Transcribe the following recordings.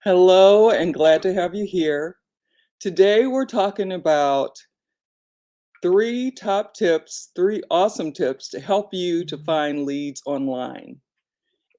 Hello, and glad to have you here. Today, we're talking about three top tips, three awesome tips to help you to find leads online.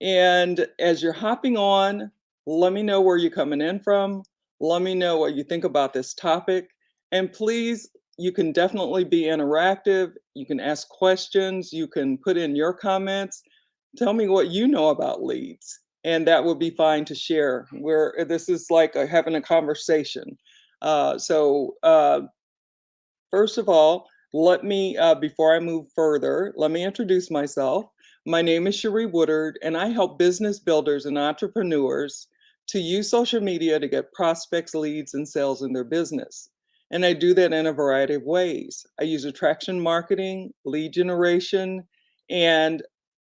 And as you're hopping on, let me know where you're coming in from. Let me know what you think about this topic. And please, you can definitely be interactive. You can ask questions. You can put in your comments. Tell me what you know about leads. And that would be fine to share. Where this is like having a conversation. First of all, before I move further, let me introduce myself. My name is Cherie Woodard, and I help business builders and entrepreneurs to use social media to get prospects, leads, and sales in their business. And I do that in a variety of ways. I use attraction marketing, lead generation, and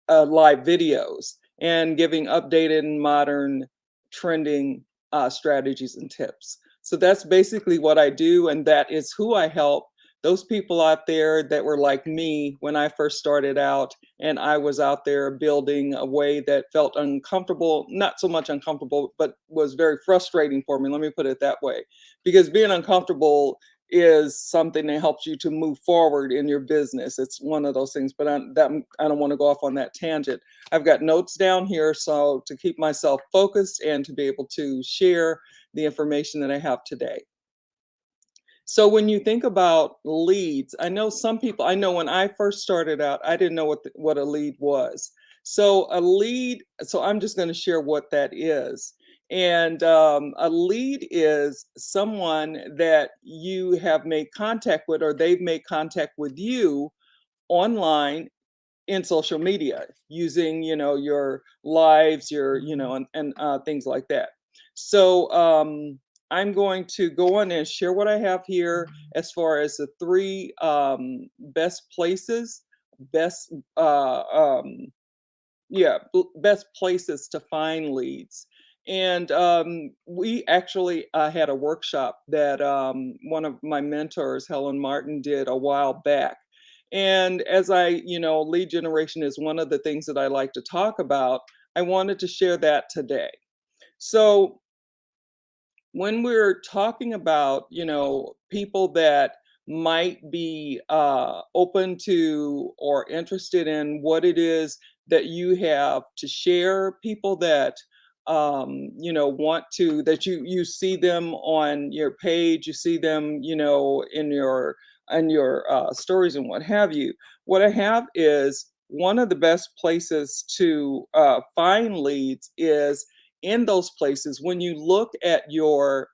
live videos, and giving updated and modern trending strategies and tips. So that's basically what I do, and that is who I help, those people out there that were like me when I first started out, and I was out there building a way that felt uncomfortable, not so much uncomfortable, but was very frustrating for me. Let me put it that way. Because being uncomfortable is something that helps you to move forward in your business. It's one of those things, but I don't want to go off on that tangent. I've got notes down here so to keep myself focused and to be able to share the information that I have today. So when you think about leads, I know when I first started out, I didn't know what a lead was. So I'm just going to share what that is. And a lead is someone that you have made contact with, or they've made contact with you online in social media using, your lives, and things like that. So I'm going to go on and share what I have here as far as the three best places, best best places to find leads. And we actually had a workshop that one of my mentors, Helen Martin, did a while back. And lead generation is one of the things that I like to talk about. I wanted to share that today. So when we're talking about, people that might be open to or interested in what it is that you have to share, people that want to that you see them on your page, you see them, in your stories and what have you. What I have is one of the best places to find leads is in those places when you look at your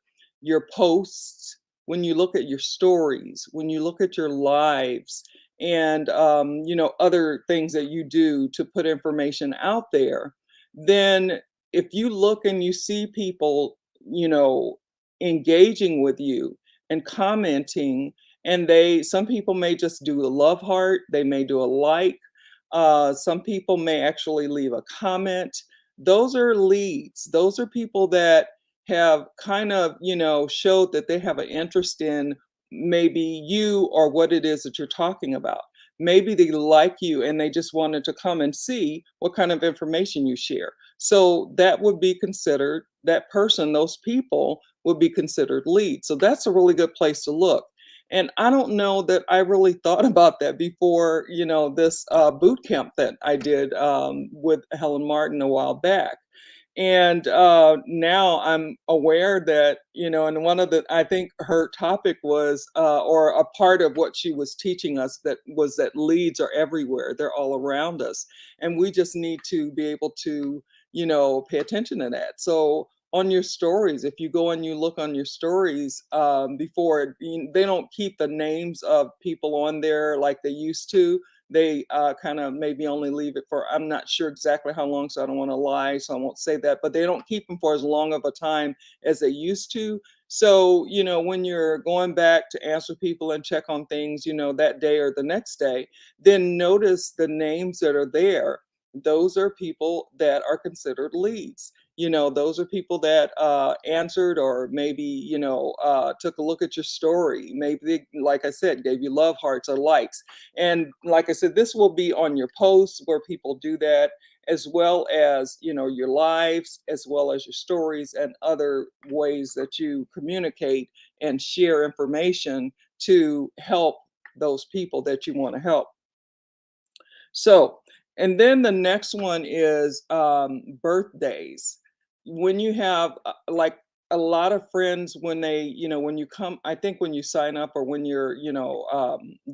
posts, when you look at your stories, when you look at your lives, and other things that you do to put information out there. Then if you look and you see people, you know engaging with you and commenting, and some people may just do a love heart, they may do a like, some people may actually leave a comment. Those are leads. Those are people that have kind of, showed that they have an interest in maybe you or what it is that you're talking about. Maybe they like you and they just wanted to come and see what kind of information you share. So that would be considered, that person, those people would be considered leads. So that's a really good place to look. And I don't know that I really thought about that before, this boot camp that I did with Helen Martin a while back. And now I'm aware that, and one of I think her topic was, or a part of what she was teaching us, that was that leads are everywhere, they're all around us. And we just need to be able to, pay attention to that. So on your stories, if you go and you look on your stories, they don't keep the names of people on there like they used to. They kind of maybe only leave it for, I'm not sure exactly how long, so I don't want to lie, so I won't say that, but they don't keep them for as long of a time as they used to. So, when you're going back to answer people and check on things, that day or the next day, then notice the names that are there. Those are people that are considered leads. Those are people that answered, or maybe, took a look at your story. Maybe they, like I said, gave you love hearts or likes. And like I said, this will be on your posts where people do that. as well as, your lives, as well as your stories and other ways that you communicate and share information to help those people that you want to help. So, and then the next one is birthdays. When you have like a lot of friends, when they, when you come, I think when you sign up or when you're,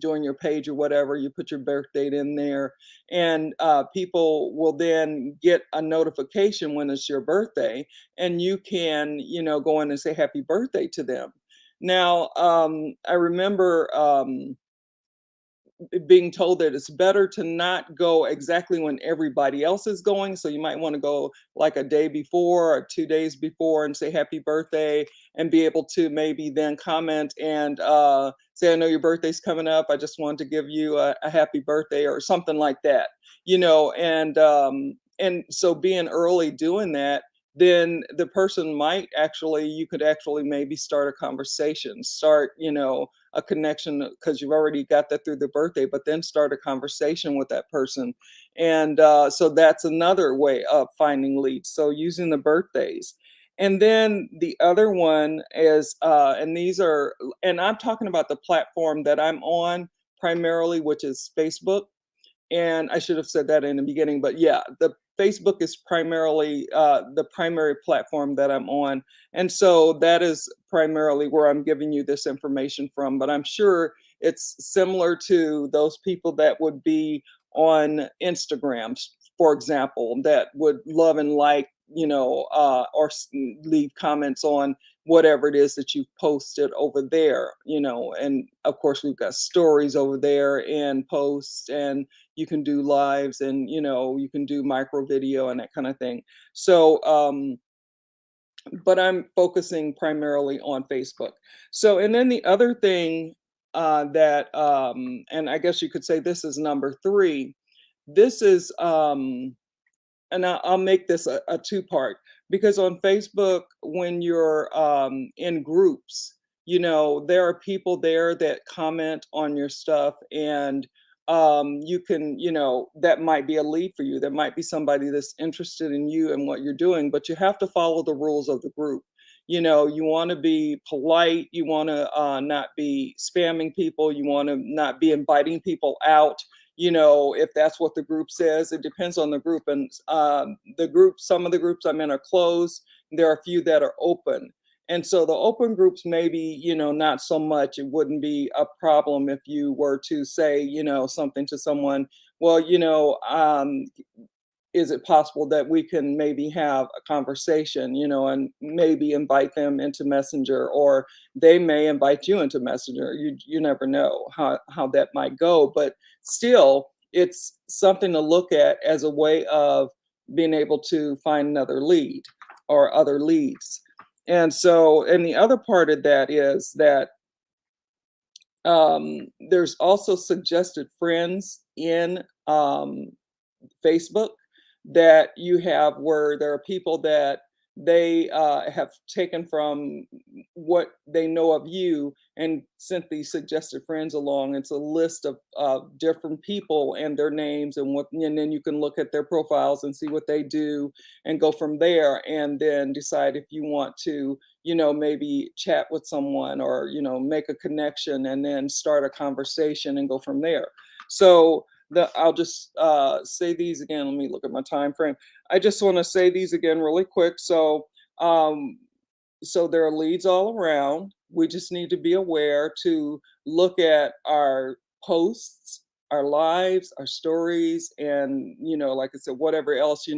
doing your page or whatever, you put your birth date in there, and people will then get a notification when it's your birthday, and you can, go in and say happy birthday to them. Now, I remember. Being told that it's better to not go exactly when everybody else is going. So you might want to go like a day before or 2 days before and say happy birthday, and be able to maybe then comment and say, I know your birthday's coming up. I just wanted to give you a happy birthday or something like that, and so being early doing that, then the person might actually, you could actually maybe start a conversation, start, a connection because you've already got that through the birthday, but then start a conversation with that person. And so that's another way of finding leads. So using the birthdays. And then the other one is, and these are, and I'm talking about the platform that I'm on primarily, which is Facebook. And I should have said that in the beginning, but yeah, the Facebook is primarily the primary platform that I'm on. And so that is primarily where I'm giving you this information from. But I'm sure it's similar to those people that would be on Instagram, for example, that would love and like, or leave comments on whatever it is that you've posted over there, and of course we've got stories over there and posts, and you can do lives, and you can do micro video and that kind of thing. So but I'm focusing primarily on Facebook. So, and then the other thing that and I guess you could say this is number three. This is and I'll make this a two part, because on Facebook, when you're in groups, there are people there that comment on your stuff, and you can, that might be a lead for you. There might be somebody that's interested in you and what you're doing, but you have to follow the rules of the group. You want to be polite, you want to not be spamming people, you want to not be inviting people out, if that's what the group says. It depends on the group. And some of the groups I'm in are closed. There are a few that are open. And so the open groups, maybe, not so much. It wouldn't be a problem if you were to say, something to someone, well, is it possible that we can maybe have a conversation, and maybe invite them into Messenger, or they may invite you into Messenger. You never know how that might go, but still, it's something to look at as a way of being able to find another lead or other leads. And so, and the other part of that is that there's also suggested friends in Facebook that you have, where there are people that they have taken from what they know of you and sent these suggested friends along. It's a list of different people and their names, and then you can look at their profiles and see what they do and go from there, and then decide if you want to, maybe chat with someone, or, make a connection and then start a conversation and go from there. So I'll just say these again. Let me look at my time frame. I just want to say these again really quick. Um, so there are leads all around. We just need to be aware to look at our posts, our lives, our stories, and, like I said, whatever else,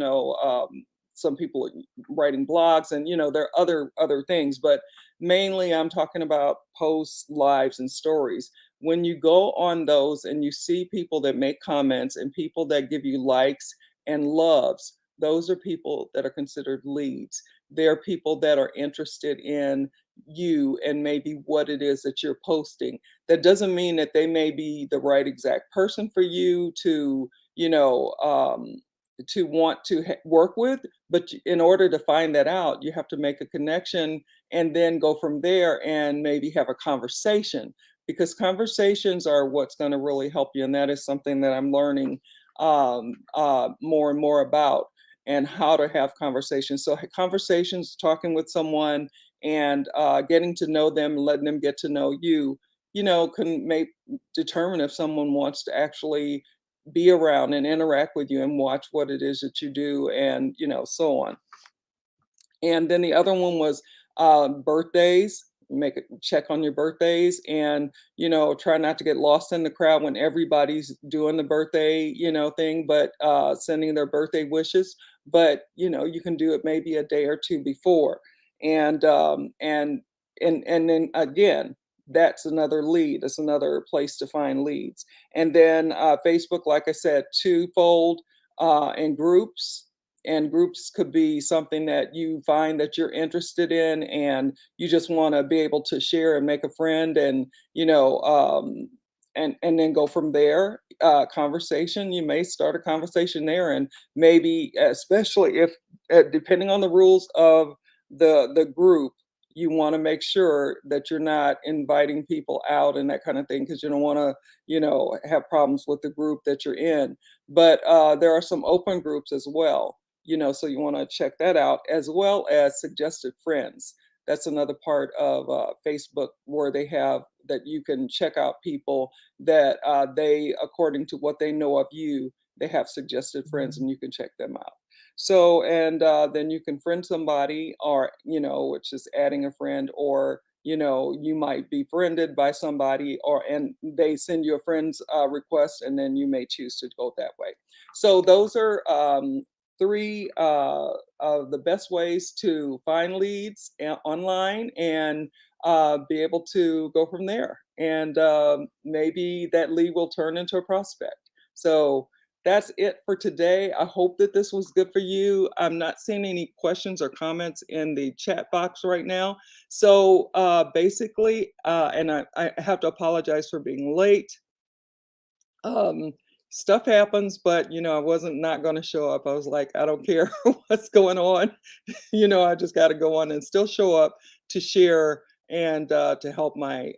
some people are writing blogs, and there are other things, but mainly I'm talking about posts, lives, and stories. When you go on those and you see people that make comments and people that give you likes and loves, those are people that are considered leads. They're people that are interested in you and maybe what it is that you're posting. That doesn't mean that they may be the right exact person for you to, to want to work with, but in order to find that out, you have to make a connection and then go from there and maybe have a conversation, because conversations are what's going to really help you. And that is something that I'm learning more and more about, and how to have conversations. So conversations, talking with someone, and getting to know them, letting them get to know you, can make determine if someone wants to actually be around and interact with you and watch what it is that you do, and so on. And then the other one was birthdays. Make a check on your birthdays, and try not to get lost in the crowd when everybody's doing the birthday thing, but sending their birthday wishes. But you can do it maybe a day or two before, and then again, that's another lead. That's another place to find leads. And then Facebook, like I said, twofold, in groups. And groups could be something that you find that you're interested in, and you just want to be able to share and make a friend, and then go from there. Conversation, you may start a conversation there, and maybe, especially if depending on the rules of the group, you want to make sure that you're not inviting people out and that kind of thing, because you don't want to have problems with the group that you're in. But there are some open groups as well, so you want to check that out, as well as suggested friends. That's another part of Facebook, where they have that you can check out people that they, according to what they know of you, they have suggested friends, and you can check them out. So, and then you can friend somebody, or which is adding a friend, or you might be friended by somebody, or and they send you a friend's request, and then you may choose to go that way. So those are three of the best ways to find leads online, and be able to go from there. And maybe that lead will turn into a prospect. So that's it for today. I hope that this was good for you. I'm not seeing any questions or comments in the chat box right now. So basically, and I have to apologize for being late. um Stuff happens, but I wasn't not going to show up. I was like, I don't care what's going on. I just got to go on and still show up to share, and to help my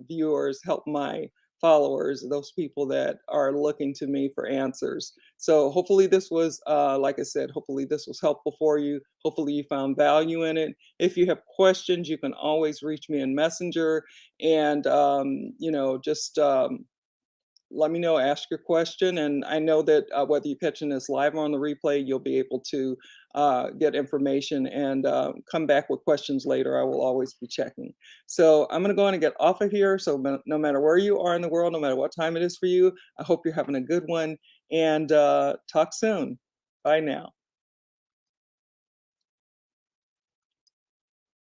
viewers, help my followers, those people that are looking to me for answers. So hopefully this was, like I said, hopefully this was helpful for you. Hopefully you found value in it. If you have questions, you can always reach me in Messenger, and just let me know, ask your question. And I know that whether you're catching this live or on the replay, you'll be able to get information, and come back with questions later. I will always be checking. So I'm going to go on and get off of here. So no matter where you are in the world, no matter what time it is for you, I hope you're having a good one, and talk soon. Bye now.